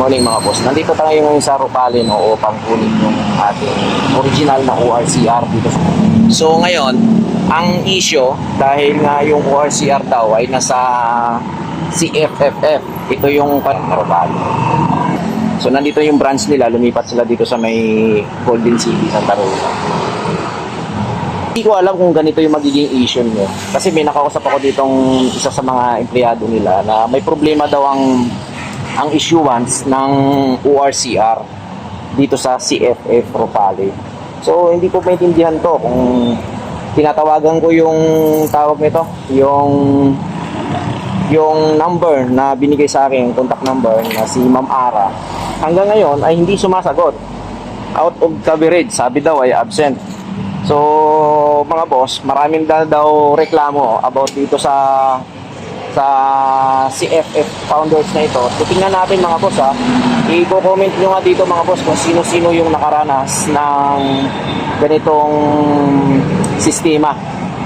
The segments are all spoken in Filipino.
Morning mga boss. Nandito tayo ngayon sa Ropale no, upang kunin yung ating original na ORCR dito. So ngayon, ang issue dahil nga yung ORCR daw ay nasa CFFF. Ito yung Ropale. So nandito yung branch nila, lumipat sila dito sa may Golden City, Santa Rosa. Hindi ko alam kung ganito yung magiging issue nyo. Kasi may nakausap ako ditong isa sa mga empleyado nila na may problema daw ang issuance ng ORCR dito sa CFF Ropale. So hindi ko maintindihan to kung tinatawagan ko yung tawag nito, yung number na binigay sa akin, contact number na si Ma'am Ara. Hanggang ngayon ay hindi sumasagot. Out of coverage, sabi daw ay absent. So mga boss, maraming daw reklamo about dito sa CFF founders na ito. Tingnan natin mga boss ha. I-comment nyo nga dito mga boss kung sino-sino yung nakaranas ng ganitong sistema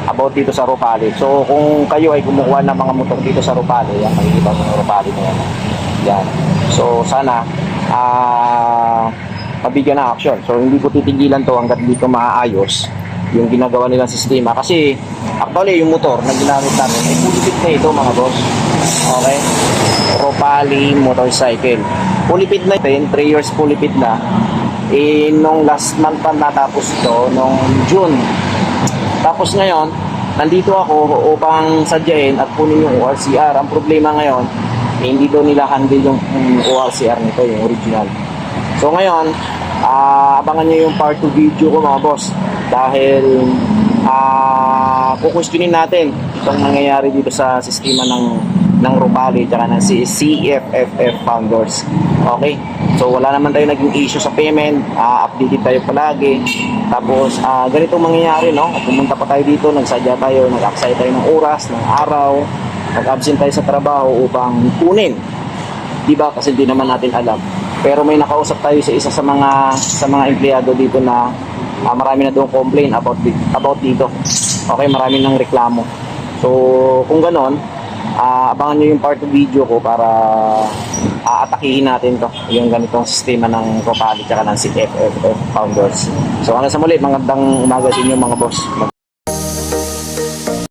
about dito sa Ropale. So kung kayo ay kumukuha ng mga motor dito sa Ropale, yan, makikita mo yung Ropale na yan. Yan. So sana mabigyan ng action. So hindi ko titigilan to hanggat dito maaayos yung ginagawa nilang sistema. Kasi actually yung motor na ginamit namin ay fully fit na ito mga boss. Okay? Ropale motorcycle. Fully fit na ito, 3 years fully fit na. Nung last month pa natapos ito, nung June. Tapos ngayon, nandito ako upang sadyain at kunin yung ORCR. Ang problema ngayon, hindi daw nila handle yung ORCR nito, yung original. So ngayon, abangan nyo yung part 2 video ko mga boss. Dahil kukwestiyonin natin itong nangyayari dito sa sistema ng Ropale at ng CFFF founders. Okay? So wala naman tayo naging issue sa payment, updated tayo palagi. Tapos ganitong mangyayari, no? Pumunta pa tayo dito, nagsadya tayo, nag-aksaya tayo ng oras, ng araw, nag-absent tayo sa trabaho upang kunin. Diba? Kasi di naman natin alam. Pero may nakausap tayo sa isa sa mga empleyado dito na marami na doon complain about dito. Okay, marami nang reklamo. So, kung ganon, abangan nyo yung part of video ko para atakihin natin to, yung ganitong sistema ng Ropale at ng CFF founders. So, hanggang sa muli, magandang umaga sa inyo mga boss.